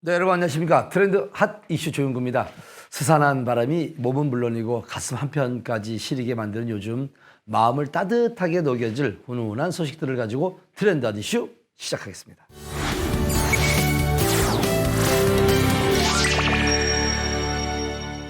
네, 여러분 안녕하십니까. 트렌드 핫 이슈 조윤구입니다. 스산한 바람이 몸은 물론이고 가슴 한편까지 시리게 만드는 요즘 마음을 따뜻하게 녹여줄 훈훈한 소식들을 가지고 트렌드 핫 이슈 시작하겠습니다.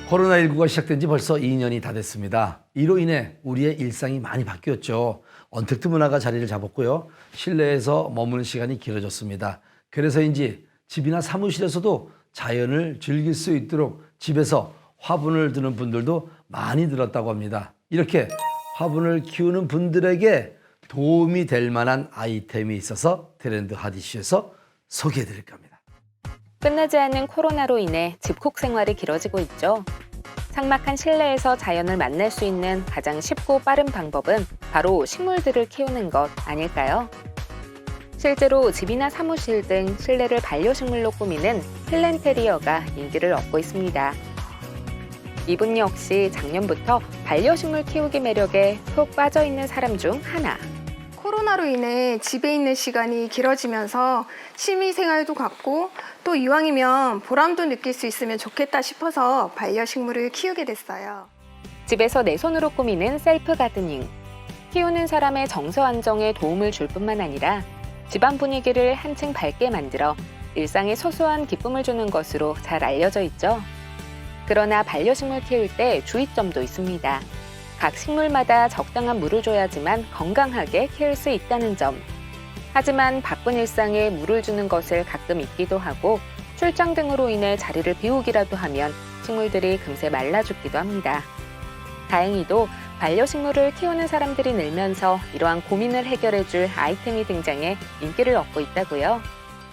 코로나19가 시작된 지 벌써 2년이 다 됐습니다. 이로 인해 우리의 일상이 많이 바뀌었죠. 언택트 문화가 자리를 잡았고요. 실내에서 머무는 시간이 길어졌습니다. 그래서인지 집이나 사무실에서도 자연을 즐길 수 있도록 집에서 화분을 두는 분들도 많이 늘었다고 합니다. 이렇게 화분을 키우는 분들에게 도움이 될 만한 아이템이 있어서 트렌드 핫 이슈에서 소개해 드릴까 합니다. 끝나지 않는 코로나로 인해 집콕 생활이 길어지고 있죠. 삭막한 실내에서 자연을 만날 수 있는 가장 쉽고 빠른 방법은 바로 식물들을 키우는 것 아닐까요? 실제로 집이나 사무실 등 실내를 반려식물로 꾸미는 플랜테리어가 인기를 얻고 있습니다. 이분 역시 작년부터 반려식물 키우기 매력에 푹 빠져있는 사람 중 하나. 코로나로 인해 집에 있는 시간이 길어지면서 취미 생활도 갖고 또 이왕이면 보람도 느낄 수 있으면 좋겠다 싶어서 반려식물을 키우게 됐어요. 집에서 내 손으로 꾸미는 셀프 가드닝. 키우는 사람의 정서 안정에 도움을 줄 뿐만 아니라 집안 분위기를 한층 밝게 만들어 일상에 소소한 기쁨을 주는 것으로 잘 알려져 있죠. 그러나 반려식물 키울 때 주의점도 있습니다. 각 식물마다 적당한 물을 줘야지만 건강하게 키울 수 있다는 점. 하지만 바쁜 일상에 물을 주는 것을 가끔 잊기도 하고 출장 등으로 인해 자리를 비우기라도 하면 식물들이 금세 말라 죽기도 합니다. 다행히도 반려식물을 키우는 사람들이 늘면서 이러한 고민을 해결해줄 아이템이 등장해 인기를 얻고 있다고요.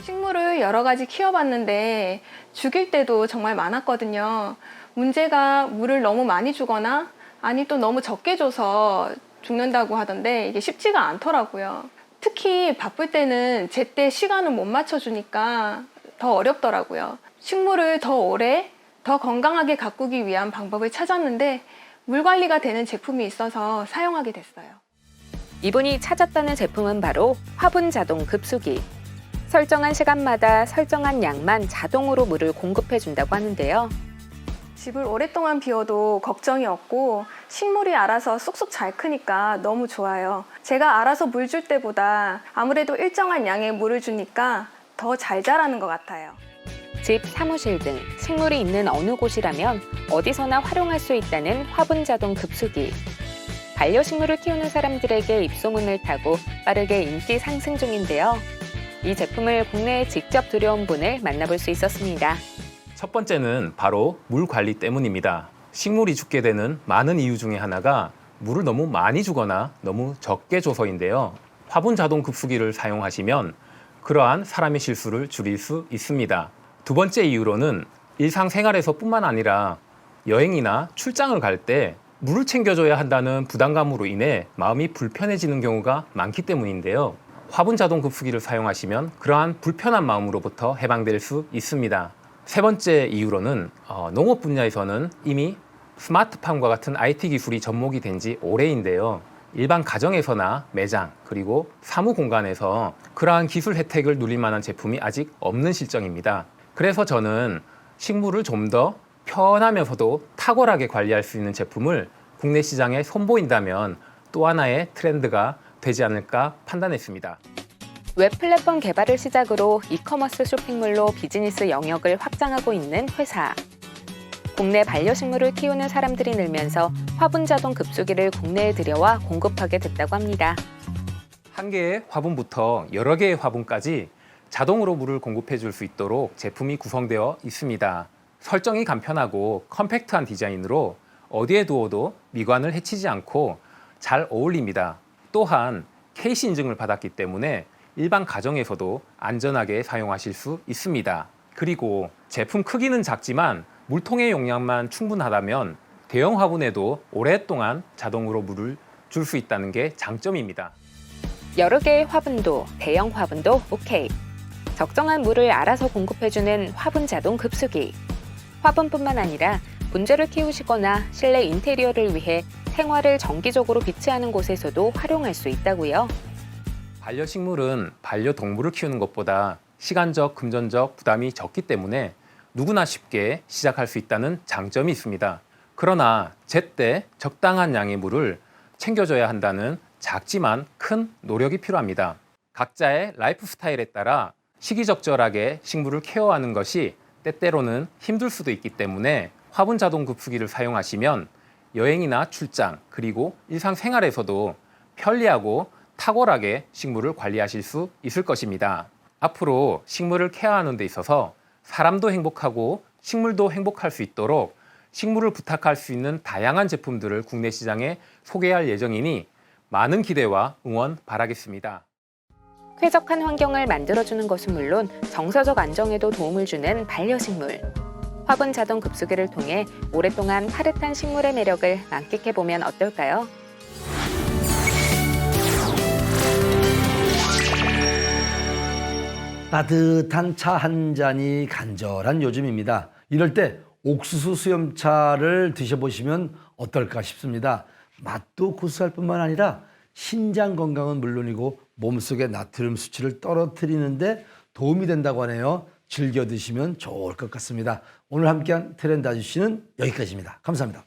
식물을 여러 가지 키워봤는데 죽일 때도 정말 많았거든요. 문제가 물을 너무 많이 주거나 아니 또 너무 적게 줘서 죽는다고 하던데 이게 쉽지가 않더라고요. 특히 바쁠 때는 제때 시간을 못 맞춰주니까 더 어렵더라고요. 식물을 더 오래, 더 건강하게 가꾸기 위한 방법을 찾았는데 물 관리가 되는 제품이 있어서 사용하게 됐어요. 이분이 찾았다는 제품은 바로 화분 자동 급수기. 설정한 시간마다 설정한 양만 자동으로 물을 공급해준다고 하는데요. 집을 오랫동안 비워도 걱정이 없고 식물이 알아서 쑥쑥 잘 크니까 너무 좋아요. 제가 알아서 물 줄 때보다 아무래도 일정한 양의 물을 주니까 더 잘 자라는 것 같아요. 집, 사무실 등 식물이 있는 어느 곳이라면 어디서나 활용할 수 있다는 화분 자동 급수기. 반려식물을 키우는 사람들에게 입소문을 타고 빠르게 인기 상승 중인데요. 이 제품을 국내에 직접 들여온 분을 만나볼 수 있었습니다. 첫 번째는 바로 물 관리 때문입니다. 식물이 죽게 되는 많은 이유 중에 하나가 물을 너무 많이 주거나 너무 적게 줘서인데요. 화분 자동 급수기를 사용하시면 그러한 사람의 실수를 줄일 수 있습니다. 두 번째 이유로는 일상생활에서뿐만 아니라 여행이나 출장을 갈 때 물을 챙겨줘야 한다는 부담감으로 인해 마음이 불편해지는 경우가 많기 때문인데요. 화분 자동 급수기를 사용하시면 그러한 불편한 마음으로부터 해방될 수 있습니다. 세 번째 이유로는 농업 분야에서는 이미 스마트팜과 같은 IT 기술이 접목이 된 지 오래인데요. 일반 가정에서나 매장 그리고 사무 공간에서 그러한 기술 혜택을 누릴 만한 제품이 아직 없는 실정입니다. 그래서 저는 식물을 좀 더 편하면서도 탁월하게 관리할 수 있는 제품을 국내 시장에 선보인다면 또 하나의 트렌드가 되지 않을까 판단했습니다. 웹 플랫폼 개발을 시작으로 이커머스 쇼핑몰로 비즈니스 영역을 확장하고 있는 회사. 국내 반려식물을 키우는 사람들이 늘면서 화분 자동 급수기를 국내에 들여와 공급하게 됐다고 합니다. 한 개의 화분부터 여러 개의 화분까지 자동으로 물을 공급해 줄 수 있도록 제품이 구성되어 있습니다. 설정이 간편하고 컴팩트한 디자인으로 어디에 두어도 미관을 해치지 않고 잘 어울립니다. 또한 KC 인증을 받았기 때문에 일반 가정에서도 안전하게 사용하실 수 있습니다. 그리고 제품 크기는 작지만 물통의 용량만 충분하다면 대형 화분에도 오랫동안 자동으로 물을 줄 수 있다는 게 장점입니다. 여러 개의 화분도 대형 화분도 오케이. 적정한 물을 알아서 공급해주는 화분 자동 급수기. 화분뿐만 아니라 분재를 키우시거나 실내 인테리어를 위해 생활을 정기적으로 비치하는 곳에서도 활용할 수 있다고요. 반려식물은 반려동물을 키우는 것보다 시간적, 금전적 부담이 적기 때문에 누구나 쉽게 시작할 수 있다는 장점이 있습니다. 그러나 제때 적당한 양의 물을 챙겨줘야 한다는 작지만 큰 노력이 필요합니다. 각자의 라이프 스타일에 따라 시기적절하게 식물을 케어하는 것이 때때로는 힘들 수도 있기 때문에 화분 자동 급수기를 사용하시면 여행이나 출장 그리고 일상생활에서도 편리하고 탁월하게 식물을 관리하실 수 있을 것입니다. 앞으로 식물을 케어하는 데 있어서 사람도 행복하고 식물도 행복할 수 있도록 식물을 부탁할 수 있는 다양한 제품들을 국내 시장에 소개할 예정이니 많은 기대와 응원 바라겠습니다. 쾌적한 환경을 만들어주는 것은 물론 정서적 안정에도 도움을 주는 반려식물. 화분 자동 급수기를 통해 오랫동안 파릇한 식물의 매력을 만끽해보면 어떨까요? 따뜻한 차 한 잔이 간절한 요즘입니다. 이럴 때 옥수수 수염차를 드셔보시면 어떨까 싶습니다. 맛도 고소할 뿐만 아니라 신장 건강은 물론이고 몸속의 나트륨 수치를 떨어뜨리는데 도움이 된다고 하네요. 즐겨 드시면 좋을 것 같습니다. 오늘 함께한 트렌드 아저씨는 여기까지입니다. 감사합니다.